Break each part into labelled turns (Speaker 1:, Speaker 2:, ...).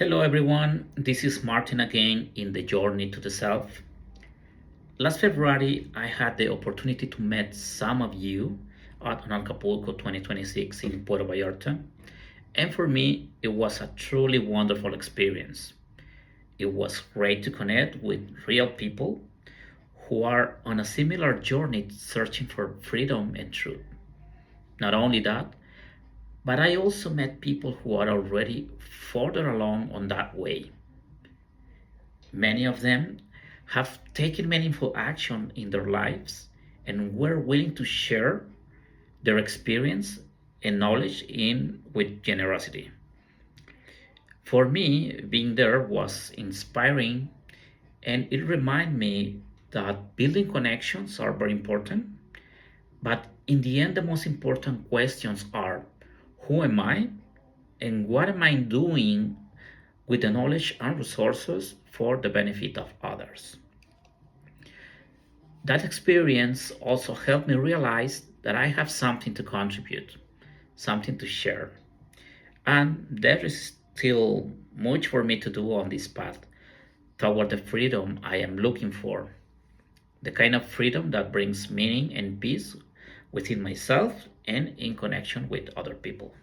Speaker 1: Hello everyone, this is Martin again in the Journey to the Self. Last February, I had the opportunity to meet some of you at Acapulco 2026 in Puerto Vallarta, and for me, it was a truly wonderful experience. It was great to connect with real people who are on a similar journey searching for freedom and truth. Not only that, but I also met people who are already further along on that way. Many of them have taken meaningful action in their lives and were willing to share their experience and knowledge in with generosity. For me, being there was inspiring and it reminded me that building connections are very important, but in the end the most important questions are who am I and what am I doing with the knowledge and resources for the benefit of others. That experience also helped me realize that I have something to contribute, something to share. And there is still much for me to do on this path toward the freedom I am looking for, the kind of freedom that brings meaning and peace within myself and in connection with other people.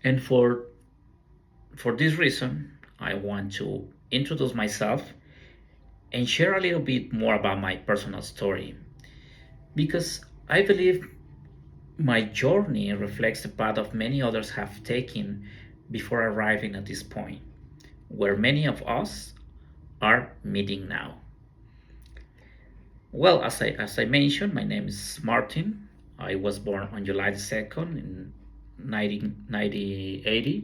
Speaker 1: And for this reason, I want to introduce myself and share a little bit more about my personal story because I believe my journey reflects the path of many others have taken before arriving at this point, where many of us are meeting now. Well, as I mentioned, my name is Martin. I was born on July the 2nd in 1980,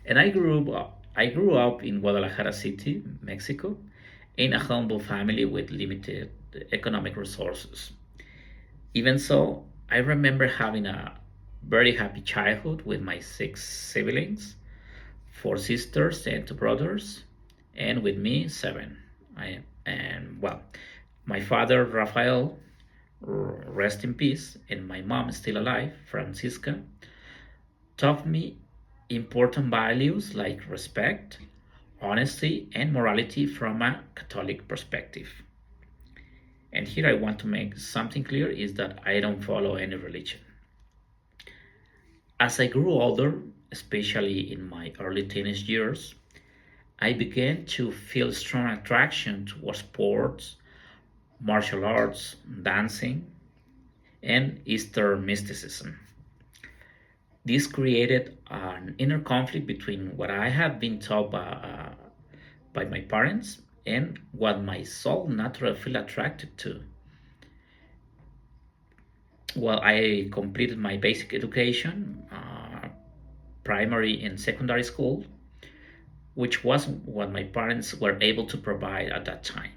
Speaker 1: and I grew up in Guadalajara City, Mexico, in a humble family with limited economic resources. Even so, I remember having a very happy childhood with my six siblings, four sisters and two brothers, and with me, seven. And my father, Rafael, rest in peace, and my mom, still alive, Francisca, taught me important values like respect, honesty, and morality from a Catholic perspective. And here I want to make something clear is that I don't follow any religion. As I grew older, especially in my early teenage years, I began to feel strong attraction towards sports, martial arts, dancing, and Eastern mysticism. This created an inner conflict between what I had been taught by my parents and what my soul naturally felt attracted to. Well, I completed my basic education, primary and secondary school, which was what my parents were able to provide at that time.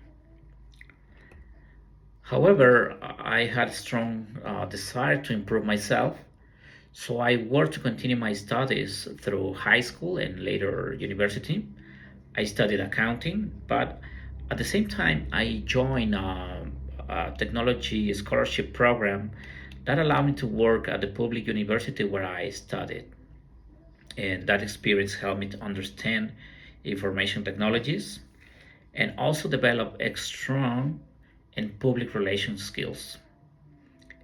Speaker 1: However, I had a strong desire to improve myself, so I worked to continue my studies through high school and later university. I studied accounting, but at the same time, I joined a technology scholarship program that allowed me to work at the public university where I studied. And that experience helped me to understand information technologies and also develop a strong and public relations skills.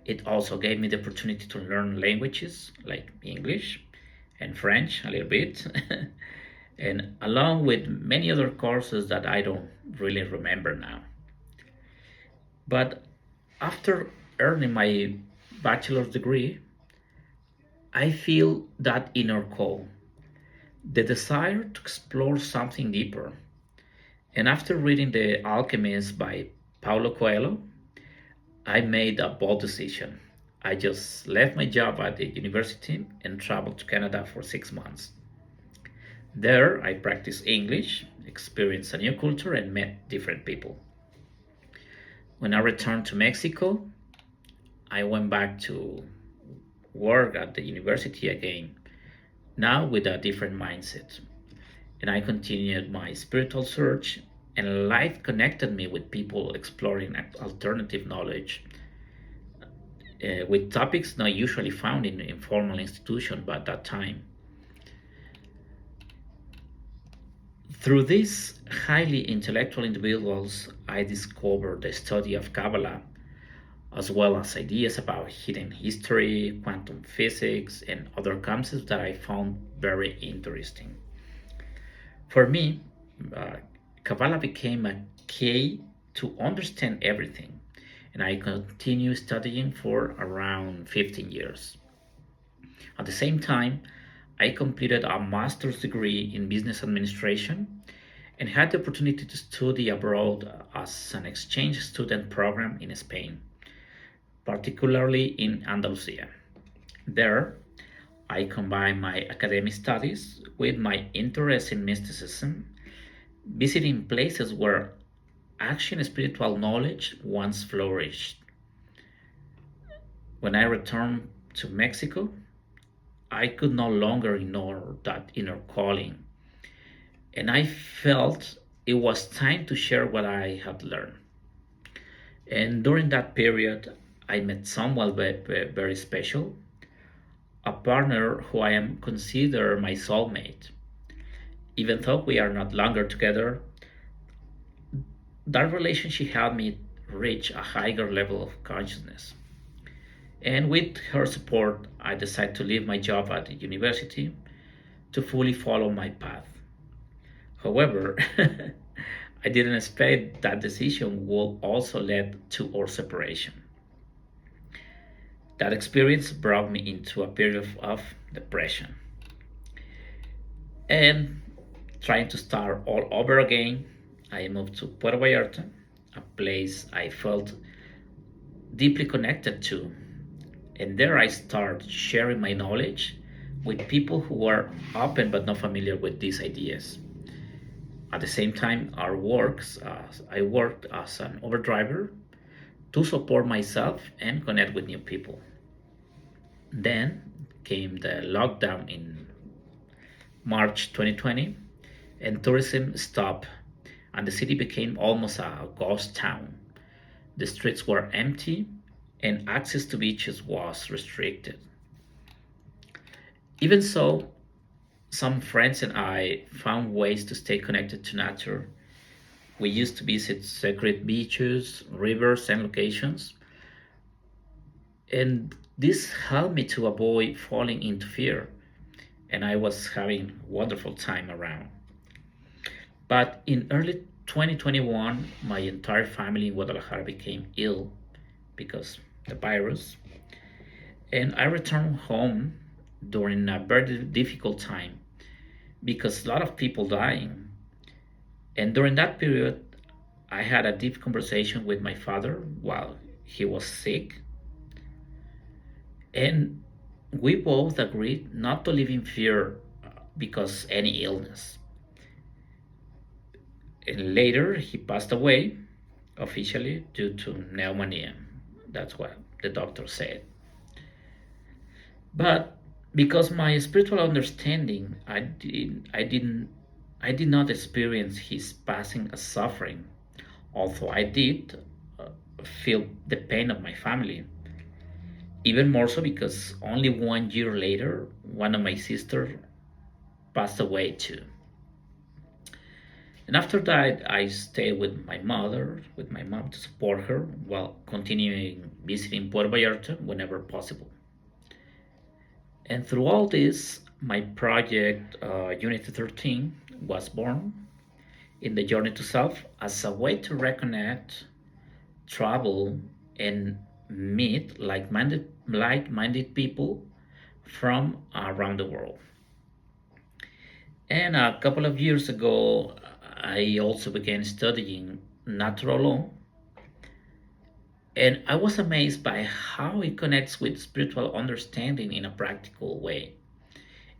Speaker 1: It also gave me the opportunity to learn languages like English and French a little bit, and along with many other courses that I don't really remember now. But after earning my bachelor's degree, I feel that inner call, the desire to explore something deeper. And after reading The Alchemist by Paulo Coelho, I made a bold decision. I just left my job at the university and traveled to Canada for 6 months. There, I practiced English, experienced a new culture, and met different people. When I returned to Mexico, I went back to work at the university again, now with a different mindset. And I continued my spiritual search, and life connected me with people exploring alternative knowledge, with topics not usually found in informal institutions by that time. Through these highly intellectual individuals, I discovered the study of Kabbalah, as well as ideas about hidden history, quantum physics, and other concepts that I found very interesting. For me, uh, Kabbalah became a key to understand everything, and I continued studying for around 15 years. At the same time, I completed a master's degree in business administration and had the opportunity to study abroad as an exchange student program in Spain, particularly in Andalusia. There, I combined my academic studies with my interest in mysticism, visiting places where ancient spiritual knowledge once flourished. When I returned to Mexico, I could no longer ignore that inner calling, and I felt it was time to share what I had learned. And during that period, I met someone very special, a partner who I am consider my soulmate. Even though we are not longer together, that relationship helped me reach a higher level of consciousness. And with her support, I decided to leave my job at the university to fully follow my path. However, I didn't expect that decision would also lead to our separation. That experience brought me into a period of depression and trying to start all over again. I moved to Puerto Vallarta, a place I felt deeply connected to, and there I started sharing my knowledge with people who were open but not familiar with these ideas. At the same time, I worked as an Uber driver to support myself and connect with new people. Then came the lockdown in March 2020, and tourism stopped, and the city became almost a ghost town. The streets were empty, and access to beaches was restricted. Even so, some friends and I found ways to stay connected to nature. We used to visit sacred beaches, rivers, and locations, and this helped me to avoid falling into fear, and I was having a wonderful time around. But in early 2021, my entire family in Guadalajara became ill because the virus, and I returned home during a very difficult time because a lot of people dying. And during that period, I had a deep conversation with my father while he was sick, and we both agreed not to live in fear because any illness. And later, he passed away officially due to pneumonia. That's what the doctor said. But because my spiritual understanding, I did not experience his passing as suffering, although I did feel the pain of my family. Even more so because only 1 year later, one of my sisters passed away too. And after that, I stayed with my mom to support her while continuing visiting Puerto Vallarta whenever possible. And through all this, my project Unity 13 was born in the journey to self as a way to reconnect, travel, and meet like-minded people from around the world. And a couple of years ago, I also began studying natural law, and I was amazed by how it connects with spiritual understanding in a practical way.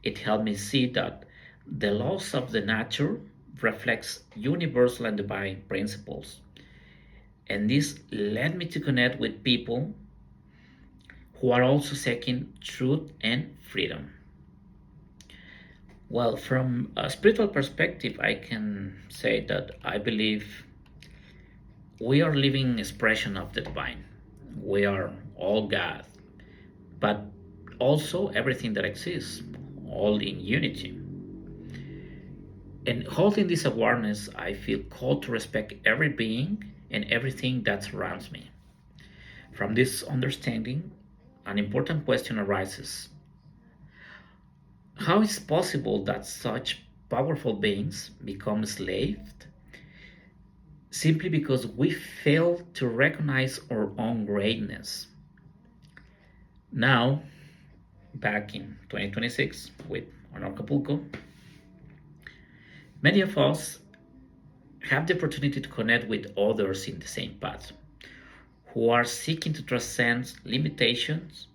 Speaker 1: It helped me see that the laws of the nature reflects universal and divine principles. And this led me to connect with people who are also seeking truth and freedom. Well, from a spiritual perspective, I can say that I believe we are living expression of the divine. We are all God, but also everything that exists, all in unity. And holding this awareness, I feel called to respect every being and everything that surrounds me. From this understanding, an important question arises: how is it possible that such powerful beings become enslaved simply because we fail to recognize our own greatness? Now, back in 2026 with on Acapulco, many of us have the opportunity to connect with others in the same path, who are seeking to transcend limitations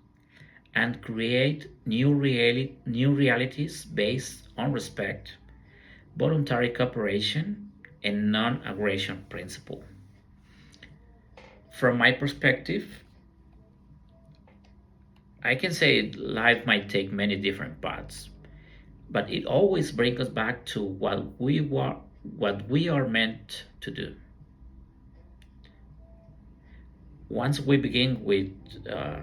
Speaker 1: and create new realities based on respect, voluntary cooperation, and non-aggression principle. From my perspective, I can say life might take many different paths, but it always brings us back to what we are meant to do. Once we begin with uh,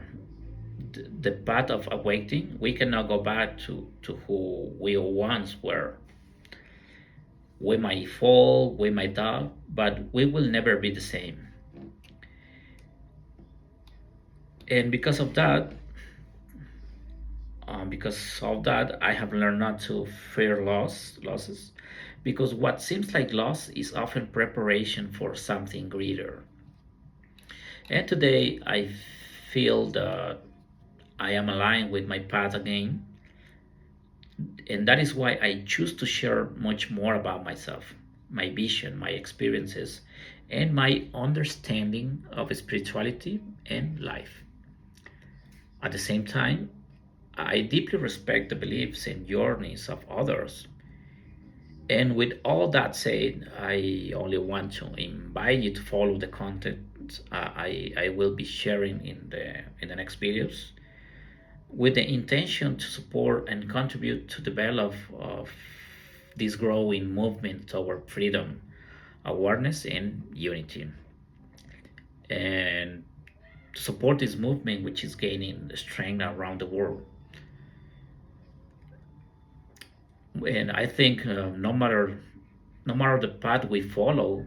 Speaker 1: the path of awakening, we cannot go back to who we once were. We might fall, we might doubt, but we will never be the same. And because of that, I have learned not to fear losses, because what seems like loss is often preparation for something greater. And today, I feel that I am aligned with my path again, and that is why I choose to share much more about myself, my vision, my experiences, and my understanding of spirituality and life. At the same time, I deeply respect the beliefs and journeys of others. And with all that said, I only want to invite you to follow the content I will be sharing in the next videos, with the intention to support and contribute to develop of this growing movement toward freedom, awareness, and unity. And to support this movement, which is gaining strength around the world. And I think no matter the path we follow,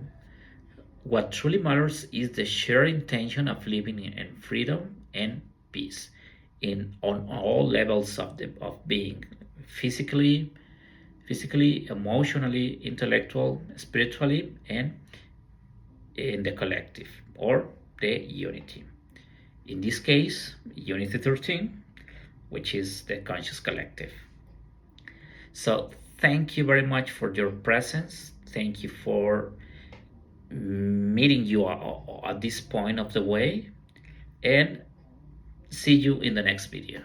Speaker 1: what truly matters is the shared intention of living in freedom and peace in on all levels of being, physically, emotionally, intellectual, spiritually, and in the collective or the unity. In this case, Unity 13, which is the conscious collective. So, thank you very much for your presence. Thank you for meeting you at this point of the way, and see you in the next video.